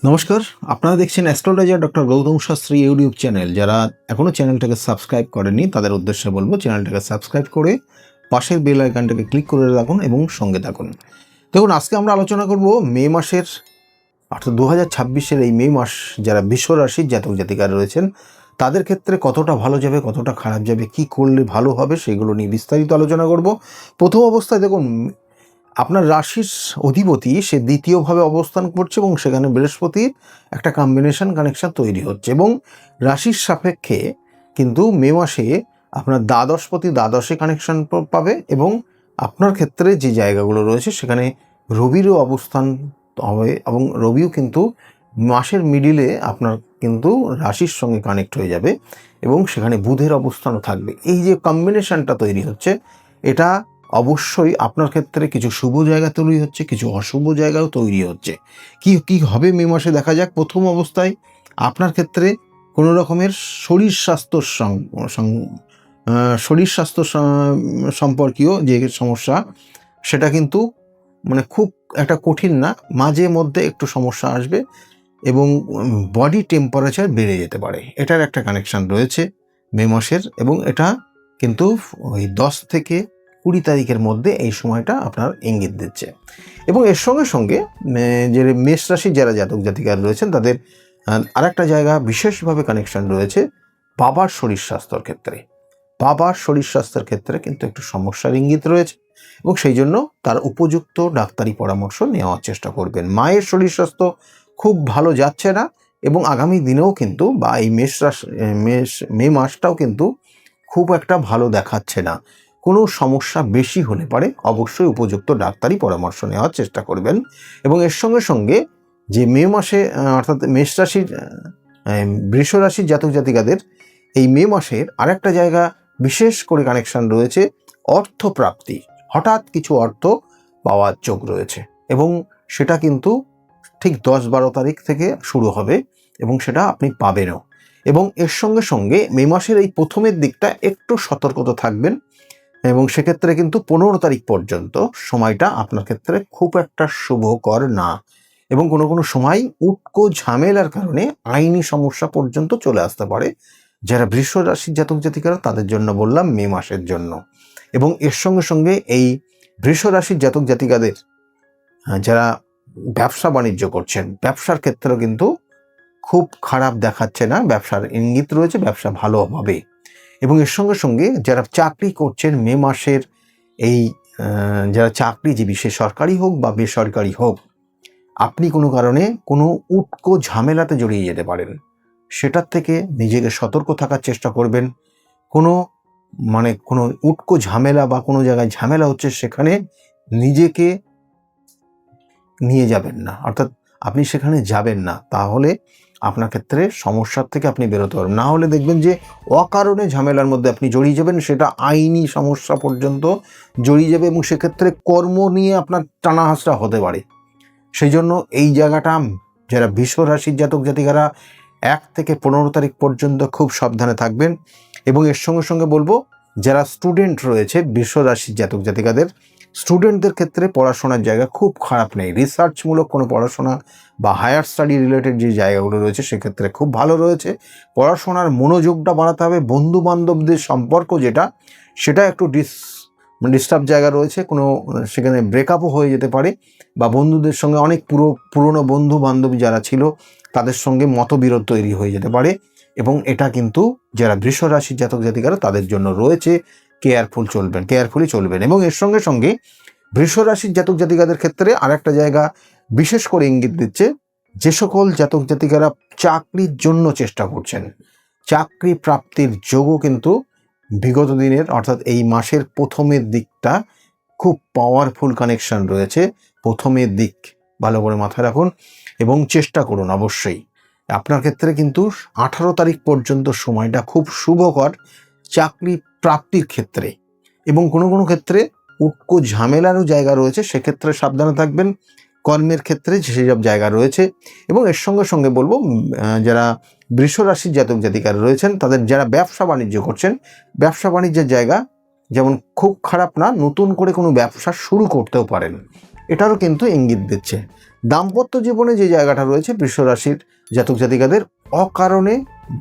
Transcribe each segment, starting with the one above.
নমস্কার, আপনারা দেখছেন astrologer doctor Gautam Shastri YouTube channel. যারা এখনও চ্যানেলটাকে সাবস্ক্রাইব করেনি তাদের উদ্দেশ্যে বলবো চ্যানেলটাকে সাবস্ক্রাইব করে পাশের বেল আইকনটাকে ক্লিক করে রাখুন এবং সঙ্গে থাকুন। দেখুন, আজকে আমরা আলোচনা করব মে মাসের অর্থাৎ 2026-এর এই মে মাস যারা বৃষ রাশির জাতক জাতিকারা রয়েছেন তাদের ক্ষেত্রে কতটা ভালো যাবে, কতটা খারাপ যাবে, কি করলে ভালো হবে সেগুলো নিয়ে বিস্তারিত আলোচনা করব। প্রথম অবস্থায় দেখুন, আপনার রাশির অধিপতি সে দ্বিতীয়ভাবে অবস্থান করছে এবং সেখানে বৃহস্পতির একটা কানেকশন তৈরি হচ্ছে এবং রাশির সাপেক্ষে কিন্তু মে মাসে আপনার দ্বাদশপতি দ্বাদশে কানেকশন পাবে এবং আপনার ক্ষেত্রে যে জায়গাগুলো রয়েছে সেখানে রবিরও অবস্থান হবে এবং রবিও কিন্তু মাসের মিডিলে আপনার কিন্তু রাশির সঙ্গে কানেক্ট হয়ে যাবে এবং সেখানে বুধের অবস্থানও থাকবে। এই যে কম্বিনেশনটা তৈরি হচ্ছে, এটা অবশ্যই আপনার ক্ষেত্রে কিছু শুভ জায়গা তৈরি হচ্ছে, কিছু অশুভ জায়গাও তৈরি হচ্ছে। কি কি হবে মে মাসে দেখা যাক। প্রথম অবস্থায় আপনার ক্ষেত্রে কোনো রকমের শরীর স্বাস্থ্য সম্পর্কীয় যে সমস্যা সেটা কিন্তু মানে খুব একটা কঠিন না, মাঝে মধ্যে একটু সমস্যা আসবে এবং বডি টেম্পারেচার বেড়ে যেতে পারে। এটার একটা কানেকশান রয়েছে মে মাসের এবং এটা কিন্তু ওই 10 থেকে 20 তারিখের মধ্যে এই সময়টা আপনার ইঙ্গিত দিচ্ছে। এবং এর সঙ্গে সঙ্গে যে মেষ রাশির যারা জাতক জাতিকার রয়েছেন তাদের আরেকটা জায়গা বিশেষভাবে কানেকশান রয়েছে বাবার শরীর স্বাস্থ্যর ক্ষেত্রে। বাবার শরীর স্বাস্থ্যের ক্ষেত্রে কিন্তু একটু সমস্যার ইঙ্গিত রয়েছে এবং সেই জন্য তার উপযুক্ত ডাক্তারি পরামর্শ নেওয়ার চেষ্টা করবেন। মায়ের শরীর স্বাস্থ্য খুব ভালো যাচ্ছে না এবং আগামী দিনেও কিন্তু বা এই মে মাসটাও কিন্তু খুব একটা ভালো দেখাচ্ছে না। কোনো সমস্যা বেশি হলে পারে অবশ্যই উপযুক্ত ডাক্তারি পরামর্শ নেওয়ার চেষ্টা করবেন। এবং এর সঙ্গে সঙ্গে যে মে মাসে অর্থাৎ বৃষ রাশির জাতক জাতিকাদের এই মে মাসের আরেকটা জায়গা বিশেষ করে কানেকশন রয়েছে অর্থপ্রাপ্তি। হঠাৎ কিছু অর্থ পাওয়ার যোগ রয়েছে এবং সেটা কিন্তু ঠিক 10-12 তারিখ থেকে শুরু হবে এবং সেটা আপনি পাবেনও। এবং এর সঙ্গে সঙ্গে মে মাসের এই প্রথমের দিকটা একটু সতর্কতা থাকবেন এবং সেক্ষেত্রে কিন্তু 15 তারিখ পর্যন্ত সময়টা আপনার ক্ষেত্রে খুব একটা শুভকর না এবং কোনো কোনো সময় উটকো ঝামেলার কারণে আইনি সমস্যা পর্যন্ত চলে আসতে পারে। যারা বৃষ রাশির জাতক জাতিকারা তাদের জন্য বললাম মে মাসের জন্য। এবং এর সঙ্গে সঙ্গে এই বৃষ রাশির জাতক জাতিকাদের যারা ব্যবসা বাণিজ্য করছেন, ব্যবসার ক্ষেত্রেও কিন্তু খুব খারাপ দেখাচ্ছে না, ব্যবসার ইঙ্গিত রয়েছে, ব্যবসা ভালো হবে। এবং এর সঙ্গে সঙ্গে যারা চাকরি করছেন মে মাসের এই যারা চাকরিজীবী, সে সরকারি হোক বা বেসরকারি হোক, আপনি কোনো কারণে কোনো উটকো ঝামেলাতে জড়িয়ে যেতে পারেন। সেটার থেকে নিজেকে সতর্ক থাকার চেষ্টা করবেন। কোনো উটকো ঝামেলা বা কোনো জায়গায় ঝামেলা হচ্ছে সেখানে নিজেকে নিয়ে যাবেন না, অর্থাৎ আপনি সেখানে যাবেন না, তাহলে আপনার ক্ষেত্রে সমস্যার থেকে আপনি বেরোতে পারবেন। না হলে দেখবেন যে অকারণে ঝামেলার মধ্যে আপনি জড়িয়ে যাবেন, সেটা আইনি সমস্যা পর্যন্ত জড়িয়ে যাবে এবং সেক্ষেত্রে কর্ম নিয়ে আপনার টানাহাসড়া হতে পারে। সেই জন্য এই জায়গাটা যারা বৃষ রাশির জাতক জাতিকারা 1 থেকে 15 তারিখ পর্যন্ত খুব সাবধানে থাকবেন। এবং এর সঙ্গে সঙ্গে বলবো যারা স্টুডেন্ট রয়েছে বৃষ রাশির জাতক জাতিকাদের, স্টুডেন্টদের ক্ষেত্রে পড়াশোনার জায়গা খুব খারাপ নেই। রিসার্চমূলক কোনো পড়াশোনা বা হায়ার স্টাডি রিলেটেড যে জায়গাগুলো রয়েছে সেক্ষেত্রে খুব ভালো রয়েছে। পড়াশোনার মনোযোগটা বাড়াতে হবে। বন্ধু বান্ধবদের সম্পর্ক সেটা একটু ডিস্টার্ব জায়গা রয়েছে, কোনো সেখানে ব্রেকআপও হয়ে যেতে পারে বা বন্ধুদের সঙ্গে অনেক পুরনো বন্ধু বান্ধবী যারা ছিল তাদের সঙ্গে মতবিরোধ তৈরি হয়ে যেতে পারে এবং এটা কিন্তু যারা বৃষ রাশির জাতক জাতিকারা তাদের জন্য রয়েছে। কেয়ারফুলি চলবেন। এবং এর সঙ্গে সঙ্গে বৃষ রাশির জাতক জাতিকাদের ক্ষেত্রে আরেকটা জায়গা বিশেষ করে ইঙ্গিত দিচ্ছে, যে সকল জাতক জাতিকারা চাকরির জন্য চেষ্টা করছেন, চাকরি প্রাপ্তির যোগও কিন্তু বিগত দিনের অর্থাৎ এই মাসের প্রথমের দিকটা খুব পাওয়ারফুল কানেকশন রয়েছে। প্রথমের দিক ভালো করে মাথায় রাখুন এবং চেষ্টা করুন অবশ্যই। আপনার ক্ষেত্রে কিন্তু 18 তারিখ পর্যন্ত সময়টা খুব শুভকর চাকরি প্রাপ্তির ক্ষেত্রে। এবং কোনো কোনো ক্ষেত্রে উটকো ঝামেলারও জায়গা রয়েছে, সেক্ষেত্রে সাবধানে থাকবেন। কর্মের ক্ষেত্রে যেসব জায়গা রয়েছে এবং এর সঙ্গে সঙ্গে বলবো যারা বৃষ রাশির জাতক জাতিকারা রয়েছেন তাদের যারা ব্যবসা বাণিজ্য করছেন, ব্যবসা বাণিজ্যের জায়গা যেমন খুব খারাপ না, নতুন করে কোনো ব্যবসা শুরু করতেও পারেন। এটারও কিন্তু ইঙ্গিত দিচ্ছে। দাম্পত্য জীবনে যে জায়গাটা রয়েছে বৃষ রাশির জাতক জাতিকাদের, অকারণে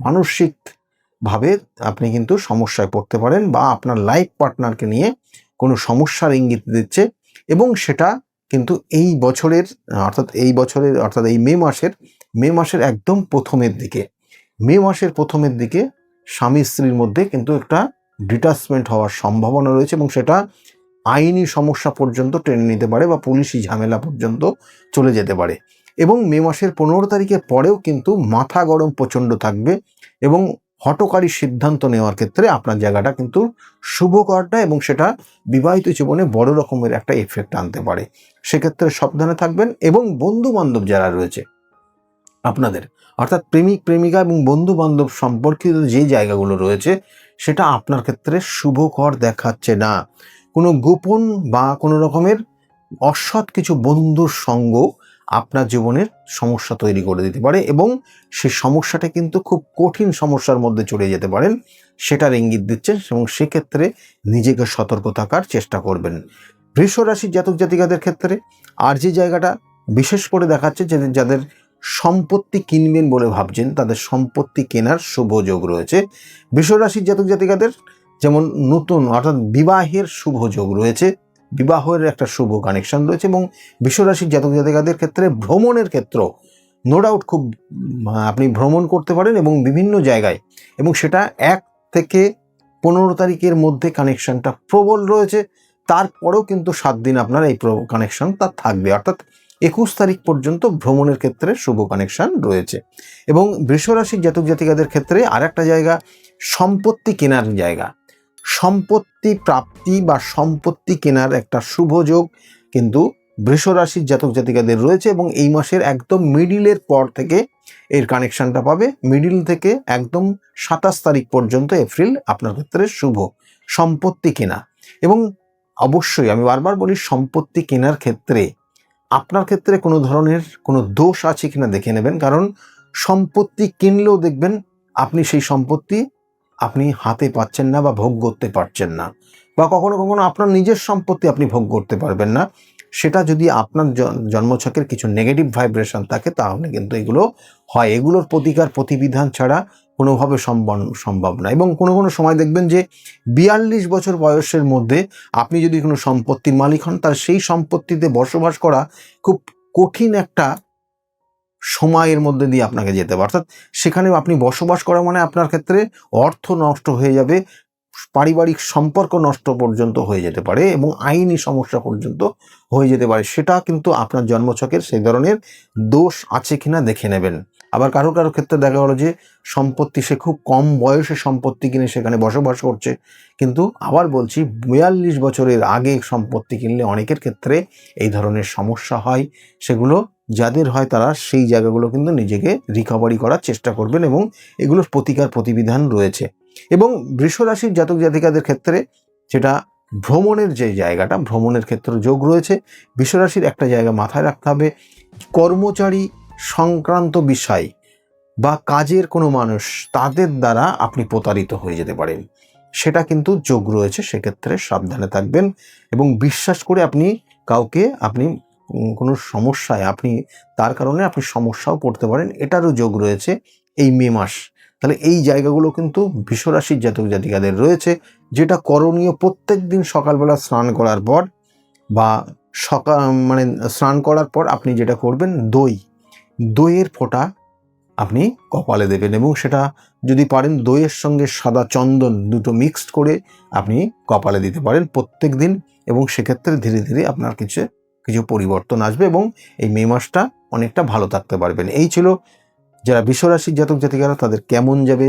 মানসিকভাবে আপনি কিন্তু সমস্যায় পড়তে পারেন বা আপনার লাইফ পার্টনারকে নিয়ে কোনো সমস্যার ইঙ্গিত দিচ্ছে। এবং সেটা কিন্তু এই বছরের অর্থাৎ এই মে মাসের একদম প্রথমের দিকে, স্বামী স্ত্রীর মধ্যে কিন্তু একটা ডিটাচমেন্ট হওয়ার সম্ভাবনা রয়েছে এবং সেটা আইনি সমস্যা পর্যন্ত টেনে নিতে পারে বা পুলিশি ঝামেলা পর্যন্ত চলে যেতে পারে। এবং মে মাসের 15 তারিখের পরেও কিন্তু মাথা গরম প্রচণ্ড থাকবে এবং হঠকারী সিদ্ধান্ত নেওয়ার ক্ষেত্রে আপনার জায়গাটা কিন্তু শুভকর না এবং সেটা বিবাহিত জীবনে বড় রকমের একটা এফেক্ট আনতে পারে। সেক্ষেত্রে সাবধানে থাকবেন। এবং বন্ধু বান্ধব যারা রয়েছে আপনাদের, অর্থাৎ প্রেমিক প্রেমিকা এবং বন্ধু বান্ধব সম্পর্কিত যে জায়গাগুলো রয়েছে, সেটা আপনার ক্ষেত্রে শুভকর দেখাচ্ছে না। কোনো গোপন বা কোনো রকমের অসৎ কিছু বন্ধুর সঙ্গ আপনার জীবনের সমস্যা তৈরি করে দিতে পারে এবং সেই সমস্যাটা কিন্তু খুব কঠিন সমস্যার মধ্যে চলে যেতে পারেন, সেটার ইঙ্গিত দিচ্ছে। এবং সেক্ষেত্রে নিজেকে সতর্ক থাকার চেষ্টা করবেন। বৃষ রাশির জাতক জাতিকাদের ক্ষেত্রে আর যে জায়গাটা বিশেষ করে দেখাচ্ছে, যাদের সম্পত্তি কিনবেন বলে ভাবছেন, তাদের সম্পত্তি কেনার শুভ যোগ রয়েছে। বৃষ রাশির জাতক জাতিকাদের যেমন নতুন অর্থাৎ বিবাহের শুভ যোগ রয়েছে, বিবাহের একটা শুভ কানেকশন রয়েছে। এবং বৃষ রাশির জাতক জাতিকাদের ক্ষেত্রে ভ্রমণের ক্ষেত্র নো ডাউট খুব আপনি ভ্রমণ করতে পারেন এবং বিভিন্ন জায়গায়, এবং সেটা 1 থেকে 15 তারিখের মধ্যে কানেকশনটা প্রবল রয়েছে। তারপরেও কিন্তু 7 দিন আপনার এই কানেকশন তার থাকবে, অর্থাৎ 21 তারিখ পর্যন্ত ভ্রমণের ক্ষেত্রে শুভ কানেকশন রয়েছে। এবং বৃষ রাশির জাতক জাতিকাদের ক্ষেত্রে আর একটা জায়গা সম্পত্তি কেনার জায়গা, সম্পত্তি প্রাপ্তি বা সম্পত্তি কেনার একটা শুভ যোগ কিন্তু বৃষ রাশির জাতক জাতিকাদের রয়েছে। এবং এই মাসের একদম মিডিলের পর থেকে এর কানেকশনটা পাবে। মিডিল থেকে একদম 27 তারিখ পর্যন্ত এপ্রিল আপনার ক্ষেত্রে শুভ সম্পত্তি কেনা। এবং অবশ্যই আমি বারবার বলি, সম্পত্তি কেনার ক্ষেত্রে আপনার ক্ষেত্রে কোনো ধরনের কোনো দোষ আছে কিনা দেখে নেবেন। কারণ সম্পত্তি কিনলেও দেখবেন আপনি সেই সম্পত্তি আপনি হাতে পাচ্ছেন না বা ভোগ করতে পারছেন না, বা কখনো কখনো আপনার নিজের সম্পত্তি আপনি ভোগ করতে পারবেন না। সেটা যদি আপনার জন্মছকের কিছু নেগেটিভ ভাইব্রেশন থাকে তাহলে কিন্তু এগুলো হয়। এগুলোর প্রতিকার প্রতিবিধান ছাড়া কোনোভাবে সম্ভব না। এবং কোনো কোনো সময় দেখবেন যে 42 বছর বয়সের মধ্যে আপনি যদি কোনো সম্পত্তির মালিক হন, তার সেই সম্পত্তিতে বসবাস করা খুব কঠিন একটা সময়ের মধ্যে দিয়ে আপনাকে যেতে হবে। অর্থাৎ সেখানে আপনি বসবাস করা মানে আপনার ক্ষেত্রে অর্থ নষ্ট হয়ে যাবে, পারিবারিক সম্পর্ক নষ্ট পর্যন্ত হয়ে যেতে পারে এবং আইনি সমস্যা পর্যন্ত হয়ে যেতে পারে। সেটা কিন্তু আপনার জন্মছকের সেই ধরনের দোষ আছে কিনা দেখে নেবেন। আবার কারো কারো ক্ষেত্রে দেখা গেলো যে সম্পত্তি, সে খুব কম বয়সে সম্পত্তি কিনে সেখানে বসবাস করছে, কিন্তু আবার বলছি 42 বছরের আগে সম্পত্তি কিনলে অনেকের ক্ষেত্রে এই ধরনের সমস্যা হয়। সেগুলো যাদের হয় তারা সেই জায়গাগুলো কিন্তু নিজেকে রিকভারি করার চেষ্টা করবেন এবং এগুলোর প্রতিকার প্রতিবিধান রয়েছে। এবং বৃষ রাশির জাতক জাতিকাদের ক্ষেত্রে যেটা ভ্রমণের যে জায়গাটা, ভ্রমণের ক্ষেত্রে যোগ রয়েছে। বৃষ রাশির একটা জায়গা মাথায় রাখতে হবে, কর্মচারী সংক্রান্ত বিষয় বা কাজের কোনো মানুষ, তাদের দ্বারা আপনি প্রতারিত হয়ে যেতে পারেন, সেটা কিন্তু যোগ রয়েছে। সেক্ষেত্রে সাবধানে থাকবেন এবং বিশ্বাস করে আপনি কাউকে কোনো সমস্যায় তার কারণে আপনি সমস্যাও পড়তে পারেন, এটারও যোগ রয়েছে এই মে মাস। তাহলে এই জায়গাগুলো কিন্তু বৃষ রাশির জাতক জাতিকাদের রয়েছে। যেটা করণীয়, প্রত্যেক দিন সকালবেলা স্নান করার পর বা স্নান করার পর আপনি যেটা করবেন, দইয়ের ফোঁটা আপনি কপালে দেবেন এবং সেটা যদি পারেন দইয়ের সঙ্গে সাদা চন্দন দুটো মিক্সড করে আপনি কপালে দিতে পারেন প্রত্যেক দিন। এবং সেক্ষেত্রে ধীরে ধীরে আপনার কিছু পরিবর্তন আসবে এবং এই মে মাসটা অনেকটা ভালো থাকতে পারবেন। এই ছিল যারা বৃষ রাশির জাতক জাতিকারা তাদের কেমন যাবে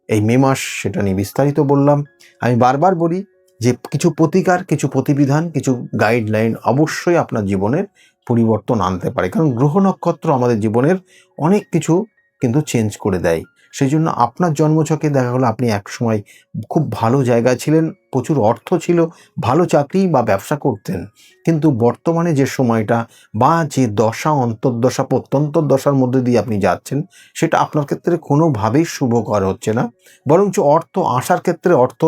এই মে মাস, সেটা নিয়ে বিস্তারিত বললাম। আমি বারবার বলি যে কিছু প্রতিকার, কিছু প্রতিবিধান, কিছু গাইডলাইন অবশ্যই আপনার জীবনের পরিবর্তন আনতে পারে। কারণ গ্রহ নক্ষত্র আমাদের জীবনের অনেক কিছু কিন্তু চেঞ্জ করে দেয়। সেই জন্য আপনার জন্মছকে দেখা গেলো আপনি একসময় খুব ভালো জায়গায় ছিলেন, প্রচুর অর্থ ছিল, ভালো চাকরি বা ব্যবসা করতেন, কিন্তু বর্তমানে যে সময়টা বা যে দশা, অন্তর্দশা প্রত্যন্তর দশার মধ্যে দিয়ে আপনি যাচ্ছেন, সেটা আপনার ক্ষেত্রে কোনোভাবেই শুভকর হচ্ছে না। বরঞ্চ অর্থ আসার ক্ষেত্রে অর্থ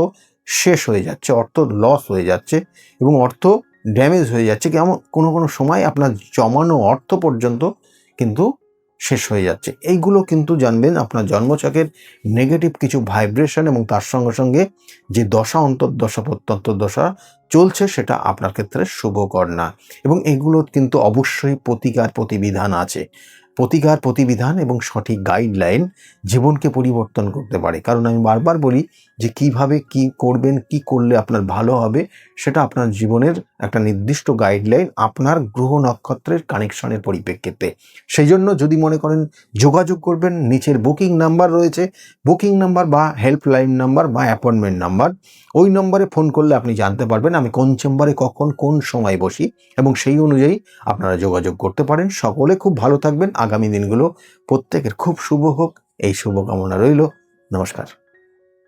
শেষ হয়ে যাচ্ছে, অর্থ লস হয়ে যাচ্ছে এবং অর্থ ড্যামেজ হয়ে যাচ্ছে, কেমন কোনো সময় আপনার জমানো অর্থ পর্যন্ত কিন্তু শেষ হয়ে যাচ্ছে। এইগুলো কিন্তু জানবেন আপনার জন্মছকের নেগেটিভ কিছু ভাইব্রেশন এবং তার সঙ্গে সঙ্গে যে দশা অন্তর্দশা প্রত্যন্তর্দশা চলছে সেটা আপনার ক্ষেত্রে শুভকর না। এবং এগুলো কিন্তু অবশ্যই প্রতিকার প্রতিবিধান আছে। প্রতিকার প্রতিবিধান এবং সঠিক গাইডলাইন জীবনকে পরিবর্তন করতে পারে। কারণ আমি বারবার বলি যে কিভাবে কি করবেন, কি করলে আপনার ভালো হবে, সেটা আপনার জীবনের একটা নির্দিষ্ট গাইডলাইন আপনার গ্রহ নক্ষত্রের কানেকশনের পরিপ্রেক্ষিতে। সেই জন্য যদি মনে করেন যোগাযোগ করবেন, নিচের বুকিং নাম্বার রয়েছে, বুকিং নাম্বার বা হেল্পলাইন নাম্বার বা অ্যাপয়েন্টমেন্ট নাম্বার, ওই নম্বরে ফোন করলে আপনি জানতে পারবেন আমি কোন চেম্বারে কখন কোন সময় বসি, এবং সেই অনুযায়ী আপনারা যোগাযোগ করতে পারেন। সকলে খুব ভালো থাকবেন। আগামী দিনগুলো প্রত্যেকের খুব শুভ হোক, এই শুভকামনা রইল। নমস্কার।